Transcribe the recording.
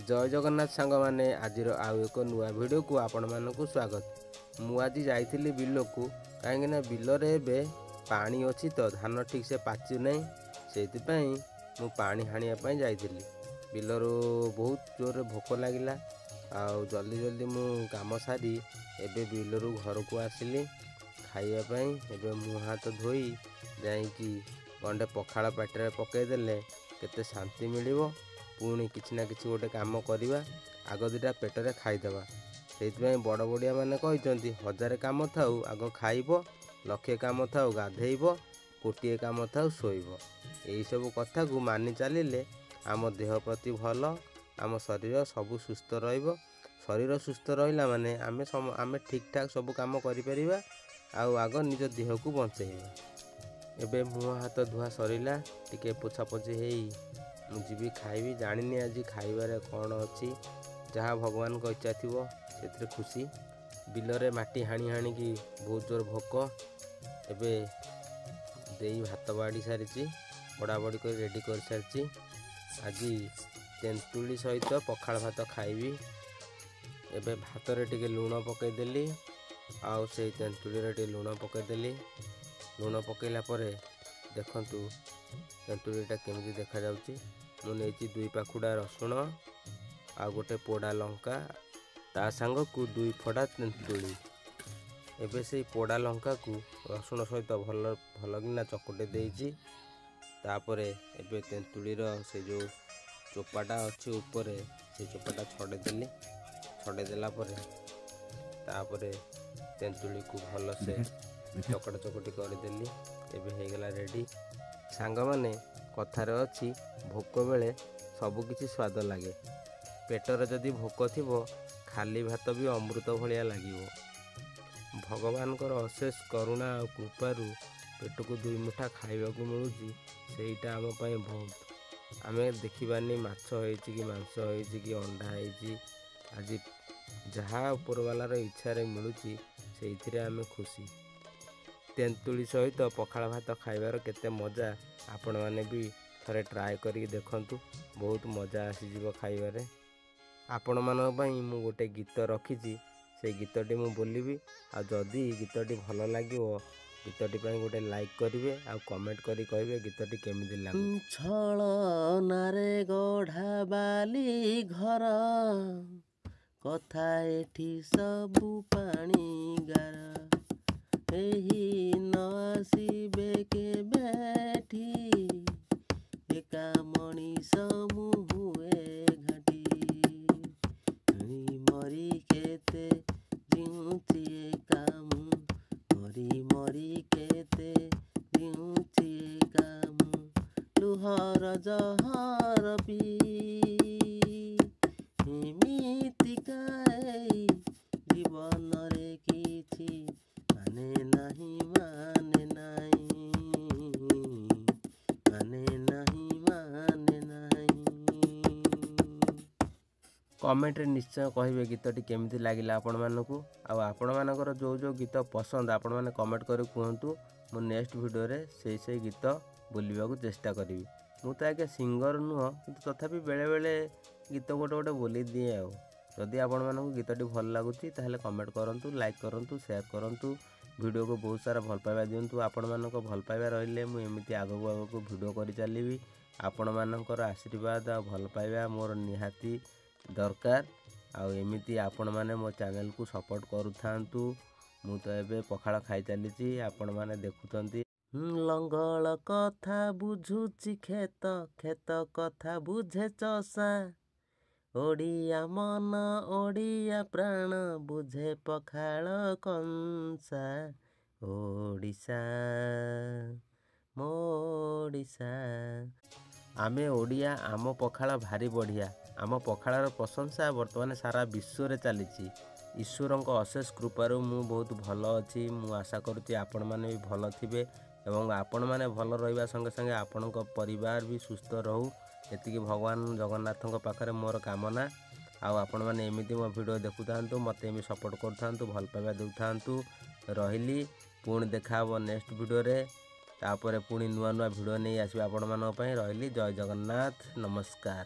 जय जगन्नाथ सांग मैंने आज आउ एक नुआ वीडियो को आपण मानक स्वागत। मु आज जाइली बिल को कहीं बिलरे एवं पानी अच्छी तो धान ठीक से पाचु नहीं से मु पानी हाणियापाई जाइली। बिलर बहुत जोर भोक लगिला आउ जल्दी जल्दी मु काम सारी एबे बिलरू घर को आसिली खाइबाई। एबे मुँह हाथ धोई जाइकी गंडे पखाड़ पाटे पकईदेले केते शांति मिलिबो। पुणी किसी ना किसी गोटे काम करवा आग दुटा पेटरे खाईदेवा। से बड़ बड़िया मैंने कहते हजार काम थाऊ आग खाइब, लक्षे काम थाऊ गाधेब, कोटिए काम थाऊ शोइब। यही सब कथा को मानि चलिले आम देह प्रति भल, आम शरीर सब सुस्थ रहिब। शरीर सुस्थ रहिला माने आमे ठीक ठाक सब काम करिपरिबा आउ आग निज देह को बंचेइबा। एबे मुँह हाथ धुआ सरिला टिके पोछा पोछि हेई मुझे खाइबी। जानी आज खाइबारे कौन अच्छी जहाँ भगवान को इच्छा थी से खुशी। बिलरे माटी हाणी हाणी की बहुत जोर भोक। एबे देई भात बाड़ी सारी बड़ा बड़ी कर रेडी कर सारी। आज तेंतुली सहित पखाड़ भात खाइबी। एबे भात रे टिके लुण पकईदेली आउ से तेंतुली रे टिके लुण पकईदेली। लुण पकईला परे देखंतु तेंतुलीटा केमिति देखा जाउची। मु नेची 2 पाखुड़ा रसुण आ गोटे पोड़ा लंका ता सांग को 2 फड़ा तेंतुली। एबे से पोड़ा लंका को रसुण सहित भल किना चकुटे देइची। तापरे एबे तेंतुलीर से जो चोपाटा अच्छी ऊपर से चोपाटा छड़ेदेली। छड़ेदेला परे तापरे तेंतुली को भल से चकटा चकटी करदेली। एबे हेगला रेडी। सांग माने कथार अच्छी भोक बेले सबकिछि स्वाद लगे। पेटर जदि भोक थिबो खाली भात भी अमृत भलिया लागिबो। भगवान अशेष करुणा और कृपारू पेट को 2 मुठा खाइबा को मिलुची सेटा आम पाई बहुत। आमे देखिबानी माछ होइची कि मांस होइची कि अंडा होइची। आज जहाँ उपरवालार इच्छा रे मिलुची सेइथिरे आमे खुशी। तेंतुली सहित पखाड़ भात खाइबार केते मजा आपण माने भी थरे ट्राए करी देखंतु। बहुत मजा आसीजिवो खाइबारे। आपण मानक पई मु गोटे गीत रखिची से गीतटी मु बोलिबी। आ जदि गीतटी भल लागिवो गीतटी पई गोटे लाइक करिवे आ कमेंट करी कहिबे गीतटी केमिति लागु। छलनारे गढ़ा बाली घर कथा एठी सबु पानी गार। एही न आसिबे के बैठी एका मणिष मुहुए घाटी। मरी केते जिउची कामु मरी मरी केते जिउची कामु लुहर जहर पी एमितिका जीवन रे किछि माने नाही माने नाही माने नाही माने नाही। कमेंट रे निश्चय कहिबे गीतटी केमिति लागिला आपण मानकू। आपण मानकर जो जो गीत पसंद आपण माने कमेंट करी कहंतु। मु नेक्स्ट वीडियो रे से गीत बोलिबा को चेष्टा करिवि। मु तो आगे सिंगर नुह किंतु तथापि बेले बेले गीत गोटे गोटे बोली दिए आउ। जदि आपण मानकू गीतटी भल लागुची ताहेले कमेंट करंतु, लाइक करंतु, शेयर करंतु। वीडियो को बहुत सारा भल पाइबा दियंतु। आपण मानक भल पाइबा रहिले मु एमिति आगो आगो वीडियो करि चलिबी। आपण मानकर आशीर्वाद आ भल पाइबा मोर निहाती दरकार। आउ एमिति आपण माने मो चैनल को सपोर्ट करू थांतु। मु तो एबे पखाड़ खाई चलीची आपण माने देखुचंती। लंगल कथा बुझुची खेत खेत कथा बुझे चषा। ओडिया मन ओडिया प्राण बुझे पखाड़ कंसा। ओडिशा मोडिशा आमे ओडिया आम पखाड़ भारी बढ़िया। आम पखाड़र प्रशंसा वर्तमान सारा विश्व रे चलीची। ईश्वर को अशेष कृपारू मु बहुत भल अच्छी। मु आशा करुच्ची आपण माने भी भल थिबे एवं आपण माने भल रहिबा संगे संगे आपण परिवार भी सुस्थ रहू। एतिकी भगवान जगन्नाथों पाखरे मोर कामना। आउ आपण माने एमिति मो वीडियो देखु थांतु, मते एमि सपोर्ट कर थांतु, भल पाइबा देउ थांतु। रहिली पुणी देखा हबो नेक्स्ट वीडियो रे। तापरे पुणी नुआ नुआ वीडियो नहीं आसीबा आपण मानक पई। रहिली जय जगन्नाथ, नमस्कार।